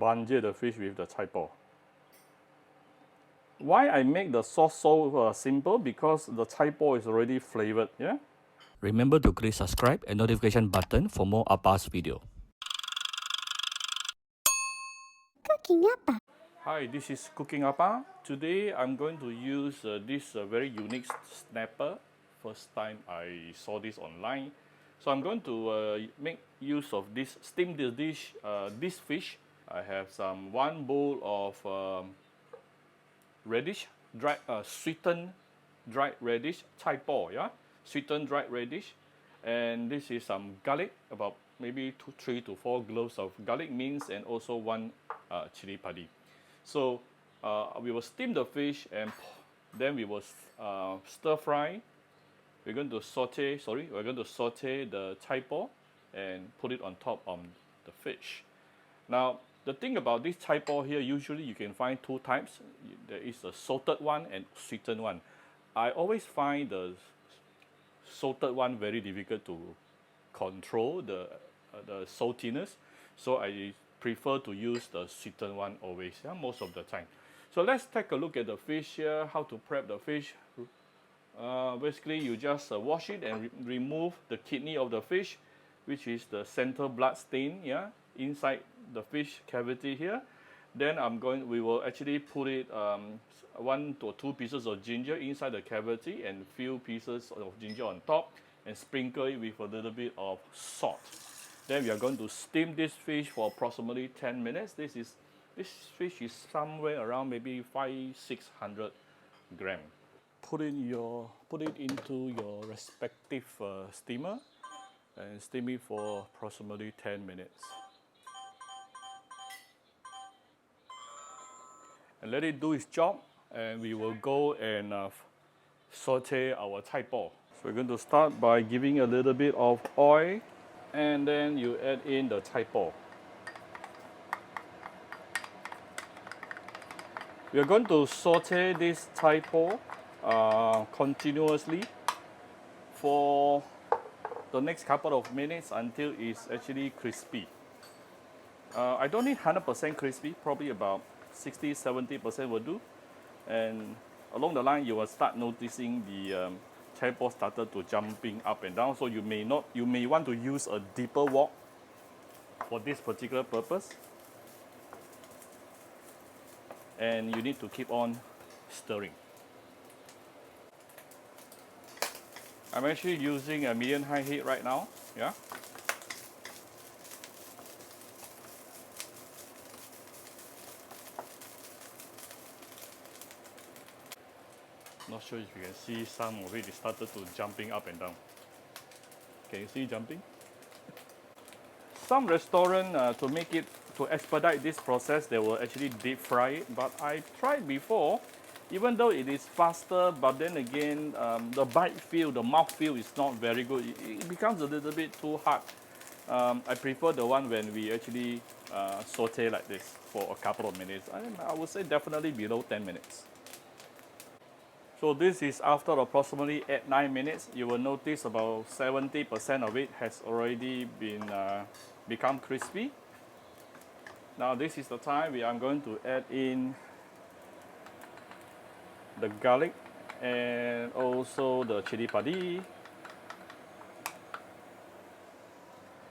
banje the fish with the chai po. Why I make the sauce so simple? Because the chai po is already flavored, yeah? Remember to click subscribe and notification button for more Appa's video. Cooking Appa. Hi, this is Cooking Appa. Today I'm going to use this very unique snapper. First time I saw this online. So I'm going to make use of this, steam this dish, this fish. I have some 1 bowl of radish, dried, sweetened dried radish, chai po, yeah? Sweetened dried radish. And this is some garlic, about maybe 3 to 4 cloves of garlic mince, and also 1 chili padi. So we will steam the fish, and then we will stir fry. We're going to saute the chai po and put it on top of the fish. Now, the thing about this chai po here, usually you can find 2 types. There is a salted one and sweetened one. I always find the salted one very difficult to control the saltiness, so I prefer to use the sweetened one always, yeah, most of the time. So let's take a look at the fish here, how to prep the fish. Basically, you just wash it and remove the kidney of the fish, which is the center blood stain, yeah, inside the fish cavity here. Then we will actually put it 1 to 2 pieces of ginger inside the cavity and few pieces of ginger on top, and sprinkle it with a little bit of salt. Then we are going to steam this fish for approximately 10 minutes. This fish is somewhere around maybe 500-600 grams. Put it into your respective steamer and steam it for approximately 10 minutes. And let it do its job, and we will go and saute our chai po. So we're going to start by giving a little bit of oil, and then you add in the chai po. We are going to saute this chai po continuously for the next couple of minutes until it's actually crispy. I don't need 100% crispy, probably about 60-70% will do. And along the line, you will start noticing the chai po started to jumping up and down. So you may want to use a deeper wok for this particular purpose. And you need to keep on stirring. I'm actually using a medium-high heat right now, yeah. Not sure if you can see some of it started to jumping up and down. Can you see jumping? Some restaurant to expedite this process, they will actually deep fry it. But I tried before, even though it is faster, but then again, the bite feel, the mouth feel is not very good. It becomes a little bit too hard. I prefer the one when we actually saute like this for a couple of minutes. I would say definitely below 10 minutes. So this is after approximately 8-9 minutes. You will notice about 70% of it has already been become crispy. Now this is the time we are going to add in the garlic and also the chili padi.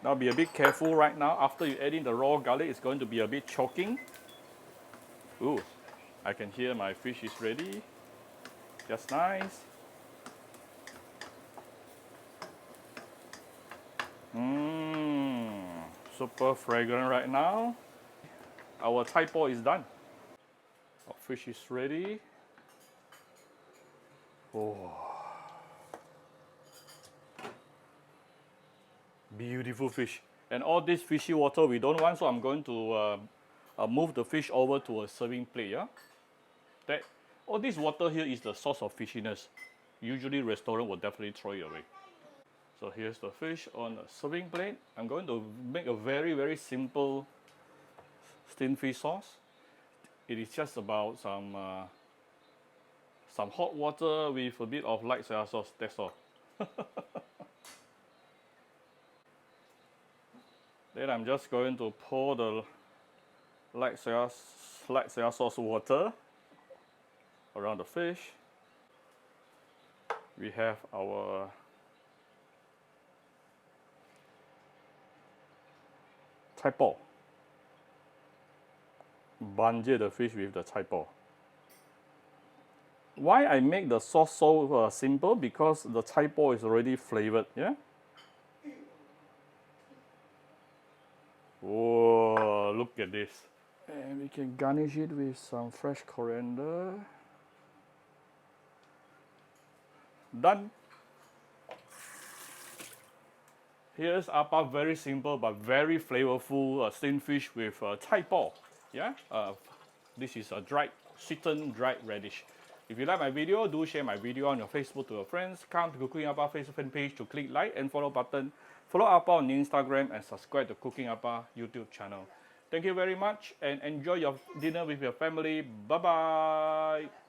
Now be a bit careful right now. After you add in the raw garlic, it's going to be a bit choking. Ooh, I can hear my fish is ready. Just nice. Super fragrant right now. Our chai po is done. Our fish is ready. Oh, beautiful fish. And all this fishy water we don't want, so I'm going to move the fish over to a serving plate. Yeah, all this water here is the source of fishiness. Usually restaurant will definitely throw it away. So here's the fish on a serving plate. I'm going to make a very, very simple steamed fish sauce. It is just about some hot water with a bit of light soy sauce, that's all. Then I'm just going to pour the light soya sauce water around the fish. We have our chai po. Banje the fish with the chai po. Why I make the sauce so simple? Because the chai po is already flavored, yeah? Whoa, look at this. And we can garnish it with some fresh coriander. Done. Here's Appa, very simple but very flavorful steamed fish with chai po. Yeah, this is a sweetened dried radish. If you like my video, do share my video on your Facebook to your friends. Come to Cooking Appa Facebook fan page to click like and follow button. Follow Appa on Instagram and subscribe to Cooking Appa YouTube channel. Thank you very much and enjoy your dinner with your family. Bye bye.